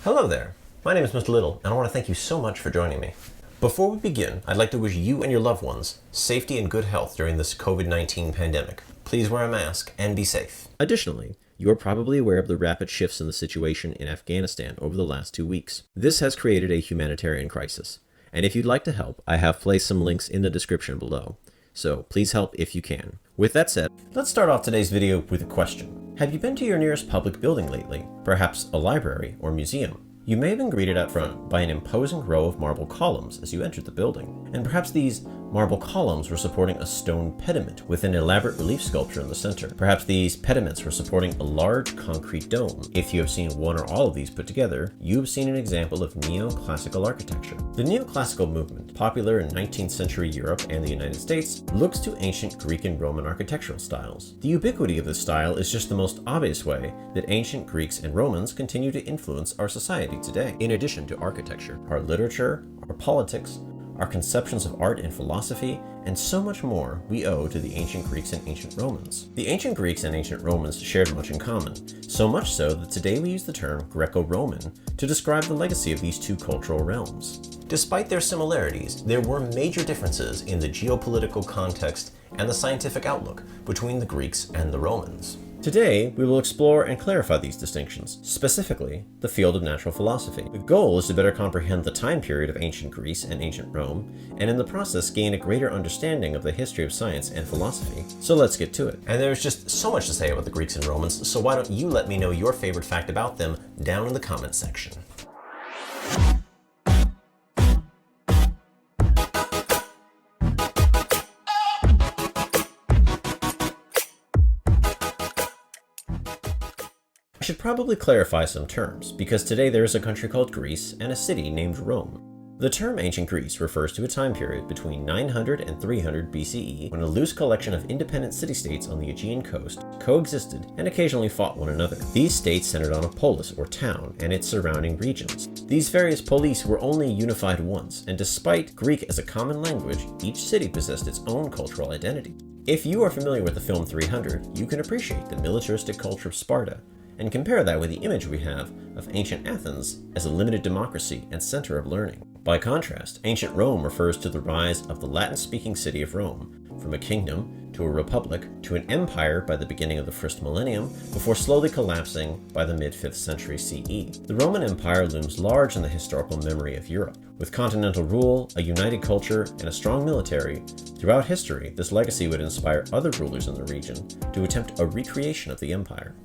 Hello there, my name is Mr. Little, and I want to thank you so much for joining me. Before we begin, I'd like to wish you and your loved ones safety and good health during this COVID-19 pandemic. Please wear a mask and be safe. Additionally, you are probably aware of the rapid shifts in the situation in Afghanistan over the last 2 weeks. This has created a humanitarian crisis, and if you'd like to help, I have placed some links in the description below. So please help if you can. With that said, let's start off today's video with a question. Have you been to your nearest public building lately? Perhaps a library or museum? You may have been greeted up front by an imposing row of marble columns as you entered the building, and perhaps these marble columns were supporting a stone pediment with an elaborate relief sculpture in the center. Perhaps these pediments were supporting a large concrete dome. If you have seen one or all of these put together, you have seen an example of neoclassical architecture. The neoclassical movement, popular in 19th century Europe and the United States, looks to ancient Greek and Roman architectural styles. The ubiquity of this style is just the most obvious way that ancient Greeks and Romans continue to influence our society today. In addition to architecture, our literature, our politics, our conceptions of art and philosophy, and so much more we owe to the ancient Greeks and ancient Romans. The ancient Greeks and ancient Romans shared much in common, so much so that today we use the term Greco-Roman to describe the legacy of these two cultural realms. Despite their similarities, there were major differences in the geopolitical context and the scientific outlook between the Greeks and the Romans. Today, we will explore and clarify these distinctions, specifically the field of natural philosophy. The goal is to better comprehend the time period of ancient Greece and ancient Rome, and in the process gain a greater understanding of the history of science and philosophy. So let's get to it. And there's just so much to say about the Greeks and Romans, so why don't you let me know your favorite fact about them down in the comment section. I should probably clarify some terms, because today there is a country called Greece and a city named Rome. The term ancient Greece refers to a time period between 900 and 300 BCE when a loose collection of independent city-states on the Aegean coast coexisted and occasionally fought one another. These states centered on a polis or town and its surrounding regions. These various polis were only unified once, and despite Greek as a common language, each city possessed its own cultural identity. If you are familiar with the film 300, you can appreciate the militaristic culture of Sparta, and compare that with the image we have of ancient Athens as a limited democracy and center of learning. By contrast, ancient Rome refers to the rise of the Latin-speaking city of Rome, from a kingdom to a republic to an empire by the beginning of the first millennium, before slowly collapsing by the mid-5th century CE. The Roman Empire looms large in the historical memory of Europe. With continental rule, a united culture, and a strong military, throughout history, this legacy would inspire other rulers in the region to attempt a recreation of the empire.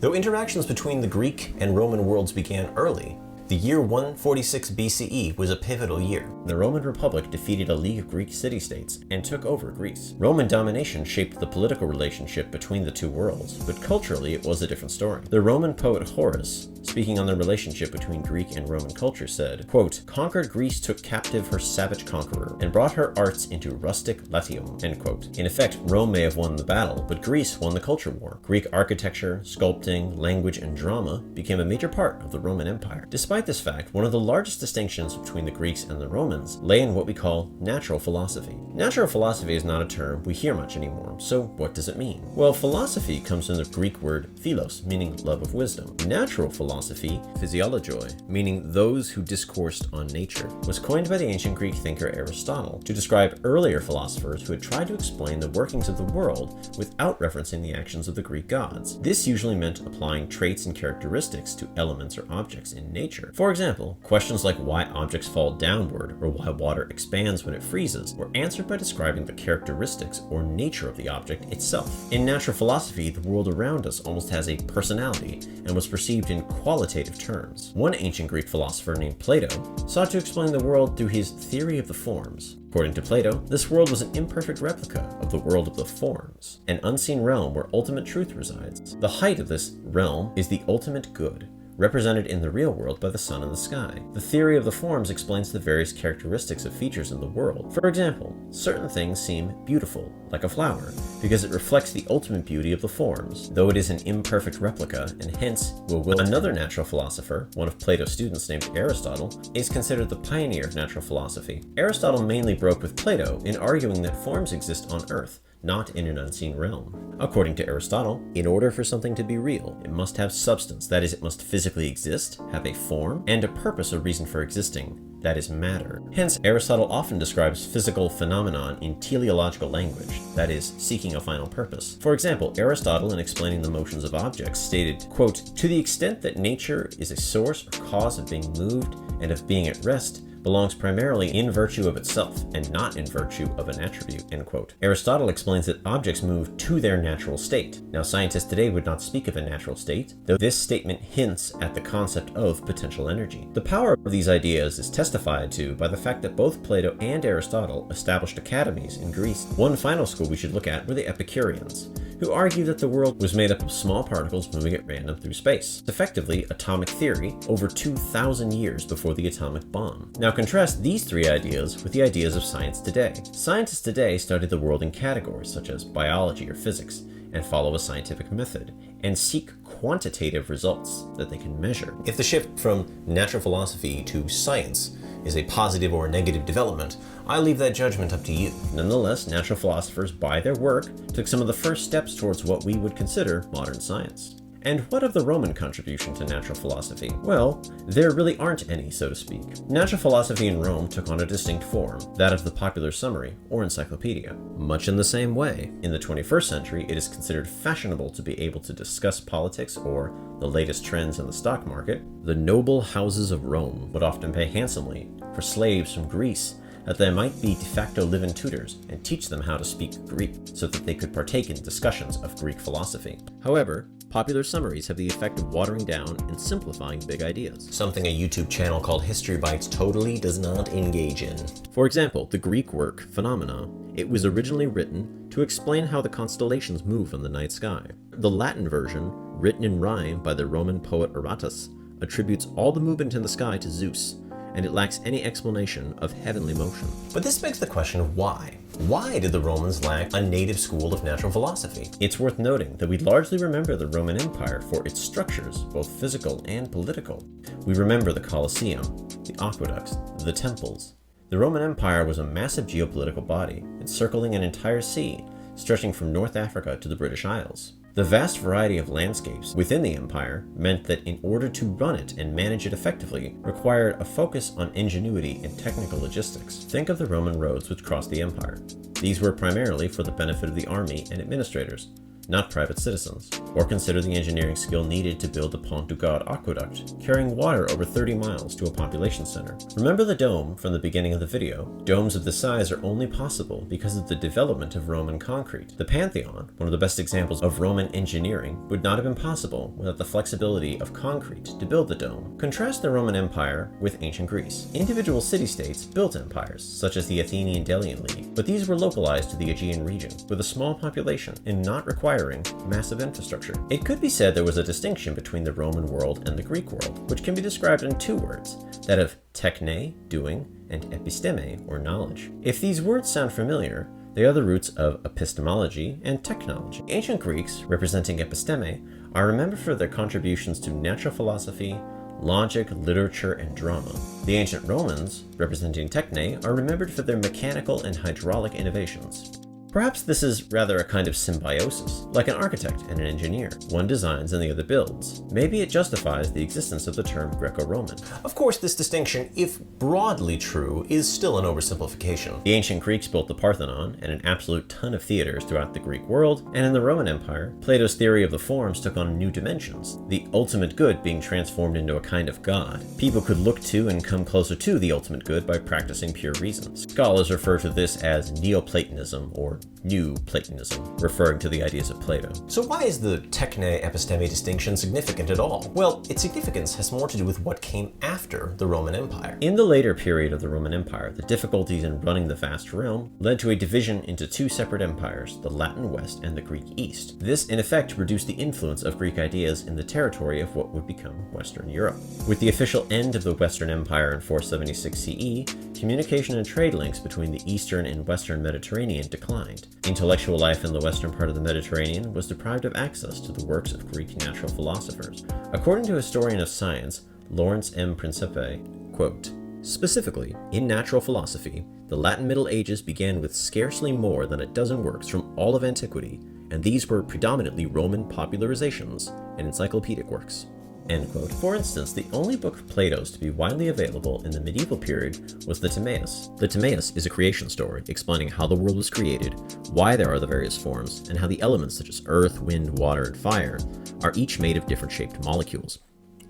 Though interactions between the Greek and Roman worlds began early, the year 146 BCE was a pivotal year. The Roman Republic defeated a league of Greek city-states and took over Greece. Roman domination shaped the political relationship between the two worlds, but culturally it was a different story. The Roman poet Horace, speaking on the relationship between Greek and Roman culture, said, quote, "Conquered Greece took captive her savage conqueror and brought her arts into rustic Latium," end quote. In effect, Rome may have won the battle, but Greece won the culture war. Greek architecture, sculpting, language, and drama became a major part of the Roman Empire. Despite this fact, one of the largest distinctions between the Greeks and the Romans lay in what we call natural philosophy. Natural philosophy is not a term we hear much anymore, so what does it mean? Well, philosophy comes from the Greek word philos, meaning love of wisdom. Natural philosophy, physiologoi, meaning those who discoursed on nature, was coined by the ancient Greek thinker Aristotle to describe earlier philosophers who had tried to explain the workings of the world without referencing the actions of the Greek gods. This usually meant applying traits and characteristics to elements or objects in nature. For example, questions like why objects fall downward or why water expands when it freezes were answered by describing the characteristics or nature of the object itself. In natural philosophy, the world around us almost has a personality and was perceived in qualitative terms. One ancient Greek philosopher named Plato sought to explain the world through his theory of the forms. According to Plato, this world was an imperfect replica of the world of the forms, an unseen realm where ultimate truth resides. The height of this realm is the ultimate good, represented in the real world by the sun and the sky. The theory of the forms explains the various characteristics of features in the world. For example, certain things seem beautiful, like a flower, because it reflects the ultimate beauty of the forms, though it is an imperfect replica and hence will. Another natural philosopher, one of Plato's students named Aristotle, is considered the pioneer of natural philosophy. Aristotle mainly broke with Plato in arguing that forms exist on Earth, not in an unseen realm. According to Aristotle, in order for something to be real, it must have substance, that is, it must physically exist, have a form, and a purpose or reason for existing, that is, matter. Hence, Aristotle often describes physical phenomenon in teleological language, that is, seeking a final purpose. For example, Aristotle, in explaining the motions of objects, stated, quote, "To the extent that nature is a source or cause of being moved and of being at rest, belongs primarily in virtue of itself, and not in virtue of an attribute," end quote. Aristotle explains that objects move to their natural state. Now, scientists today would not speak of a natural state, though this statement hints at the concept of potential energy. The power of these ideas is testified to by the fact that both Plato and Aristotle established academies in Greece. One final school we should look at were the Epicureans, who argued that the world was made up of small particles moving at random through space. Effectively, atomic theory over 2,000 years before the atomic bomb. Now contrast these three ideas with the ideas of science today. Scientists today study the world in categories such as biology or physics, and follow a scientific method, and seek quantitative results that they can measure. If the shift from natural philosophy to science is a positive or negative development, I leave that judgment up to you. Nonetheless, natural philosophers, by their work, took some of the first steps towards what we would consider modern science. And what of the Roman contribution to natural philosophy? Well, there really aren't any, so to speak. Natural philosophy in Rome took on a distinct form, that of the popular summary, or encyclopedia. Much in the same way, in the 21st century, it is considered fashionable to be able to discuss politics or the latest trends in the stock market. The noble houses of Rome would often pay handsomely for slaves from Greece, that they might be de facto live-in tutors and teach them how to speak Greek so that they could partake in discussions of Greek philosophy. However, popular summaries have the effect of watering down and simplifying big ideas, something a YouTube channel called HistoryBites totally does not engage in. For example, the Greek work, Phenomena, it was originally written to explain how the constellations move in the night sky. The Latin version, written in rhyme by the Roman poet Aratus, attributes all the movement in the sky to Zeus, and it lacks any explanation of heavenly motion. But this begs the question of why? Why did the Romans lack a native school of natural philosophy? It's worth noting that we largely remember the Roman Empire for its structures, both physical and political. We remember the Colosseum, the aqueducts, the temples. The Roman Empire was a massive geopolitical body, encircling an entire sea, stretching from North Africa to the British Isles. The vast variety of landscapes within the empire meant that in order to run it and manage it effectively required a focus on ingenuity and technical logistics. Think of the Roman roads which crossed the empire. These were primarily for the benefit of the army and administrators, not private citizens. Or consider the engineering skill needed to build the Pont du Gard aqueduct, carrying water over 30 miles to a population center. Remember the dome from the beginning of the video? Domes of this size are only possible because of the development of Roman concrete. The Pantheon, one of the best examples of Roman engineering, would not have been possible without the flexibility of concrete to build the dome. Contrast the Roman Empire with ancient Greece. Individual city-states built empires, such as the Athenian Delian League, but these were localized to the Aegean region, with a small population and not requiring massive infrastructure. It could be said there was a distinction between the Roman world and the Greek world, which can be described in two words, that of techne, doing, and episteme, or knowledge. If these words sound familiar, they are the roots of epistemology and technology. Ancient Greeks, representing episteme, are remembered for their contributions to natural philosophy, logic, literature, and drama. The ancient Romans, representing techne, are remembered for their mechanical and hydraulic innovations. Perhaps this is rather a kind of symbiosis, like an architect and an engineer. One designs and the other builds. Maybe it justifies the existence of the term Greco-Roman. Of course, this distinction, if broadly true, is still an oversimplification. The ancient Greeks built the Parthenon and an absolute ton of theaters throughout the Greek world, and in the Roman Empire, Plato's theory of the forms took on new dimensions, the ultimate good being transformed into a kind of god. People could look to and come closer to the ultimate good by practicing pure reason. Scholars refer to this as NEO-Platonism or New Platonism, referring to the ideas of Plato. So why is the techne episteme distinction significant at all? Well, its significance has more to do with what came after the Roman Empire. In the later period of the Roman Empire, the difficulties in running the vast realm led to a division into two separate empires, the Latin West and the Greek East. This, in effect, reduced the influence of Greek ideas in the territory of what would become Western Europe. With the official end of the Western Empire in 476 CE, communication and trade links between the Eastern and Western Mediterranean declined. Intellectual life in the western part of the Mediterranean was deprived of access to the works of Greek natural philosophers. According to historian of science Lawrence M. Principe, quote, "Specifically, in natural philosophy, The Latin Middle Ages began with scarcely more than a dozen works from all of antiquity, and these were predominantly Roman popularizations and encyclopedic works." End quote. For instance, the only book of Plato's to be widely available in the medieval period was the Timaeus. The Timaeus is a creation story explaining how the world was created, why there are the various forms, and how the elements such as earth, wind, water, and fire are each made of different shaped molecules.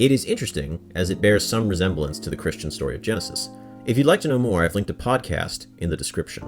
It is interesting, as it bears some resemblance to the Christian story of Genesis. If you'd like to know more, I've linked a podcast in the description.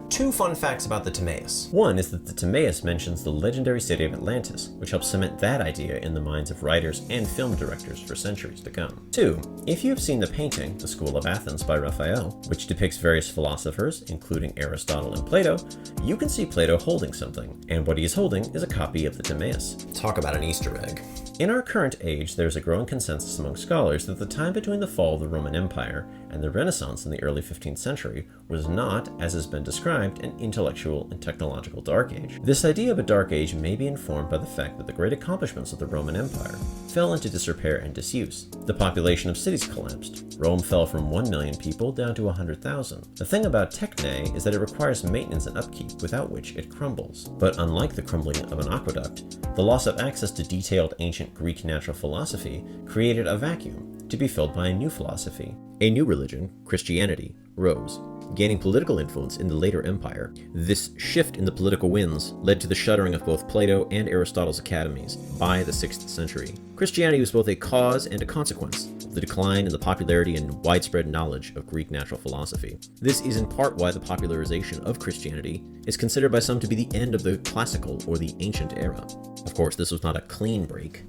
Two fun facts about the Timaeus. One is that the Timaeus mentions the legendary city of Atlantis, which helps cement that idea in the minds of writers and film directors for centuries to come. Two, if you have seen the painting, The School of Athens by Raphael, which depicts various philosophers, including Aristotle and Plato, you can see Plato holding something, and what he is holding is a copy of the Timaeus. Talk about an Easter egg. In our current age, there is a growing consensus among scholars that the time between the fall of the Roman Empire and the Renaissance in the early 15th century was not, as has been described, an intellectual and technological dark age. This idea of a dark age may be informed by the fact that the great accomplishments of the Roman Empire fell into disrepair and disuse. The population of cities collapsed. Rome fell from 1 million people down to 100,000. The thing about Techne is that it requires maintenance and upkeep, without which it crumbles. But unlike the crumbling of an aqueduct, the loss of access to detailed ancient Greek natural philosophy created a vacuum to be filled by a new philosophy. A new religion, Christianity, rose, gaining political influence in the later empire. This shift in the political winds led to the shuttering of both Plato and Aristotle's academies by the 6th century. Christianity was both a cause and a consequence of the decline in the popularity and widespread knowledge of Greek natural philosophy. This is in part why the popularization of Christianity is considered by some to be the end of the classical or the ancient era. Of course, this was not a clean break.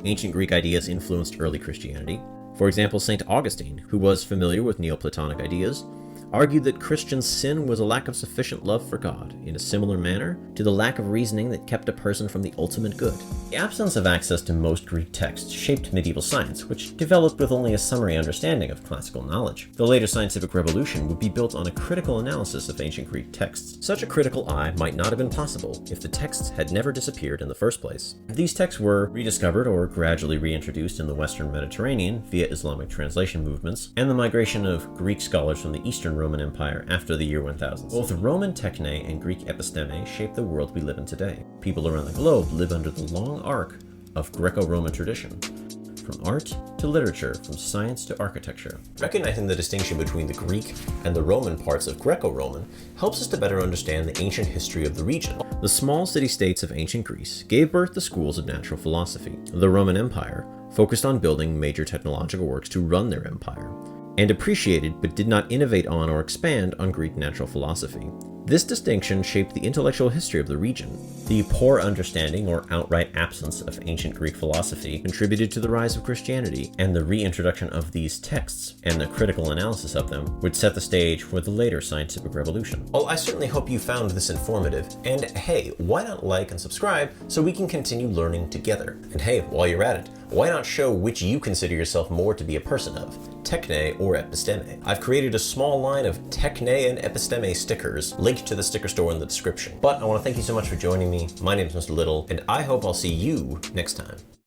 Ancient Greek ideas influenced early Christianity. For example, St. Augustine, who was familiar with Neoplatonic ideas, argued that Christians' sin was a lack of sufficient love for God, in a similar manner to the lack of reasoning that kept a person from the ultimate good. The absence of access to most Greek texts shaped medieval science, which developed with only a summary understanding of classical knowledge. The later scientific revolution would be built on a critical analysis of ancient Greek texts. Such a critical eye might not have been possible if the texts had never disappeared in the first place. These texts were rediscovered or gradually reintroduced in the Western Mediterranean via Islamic translation movements and the migration of Greek scholars from the Eastern Roman Empire after the year 1000. Both Roman Techne and Greek Episteme shape the world we live in today. People around the globe live under the long arc of Greco-Roman tradition, from art to literature, from science to architecture. Recognizing the distinction between the Greek and the Roman parts of Greco-Roman helps us to better understand the ancient history of the region. The small city-states of ancient Greece gave birth to schools of natural philosophy. The Roman Empire focused on building major technological works to run their empire, and appreciated but did not innovate on or expand on Greek natural philosophy. This distinction shaped the intellectual history of the region. The poor understanding or outright absence of ancient Greek philosophy contributed to the rise of Christianity, and the reintroduction of these texts and the critical analysis of them would set the stage for the later scientific revolution. Well, I certainly hope you found this informative, and hey, why not like and subscribe so we can continue learning together? And hey, while you're at it, why not show which you consider yourself more to be a person of, Techne or Episteme? I've created a small line of Techne and Episteme stickers, linked to the sticker store in the description. But I want to thank you so much for joining me. My name is Mr. Little, and I hope I'll see you next time.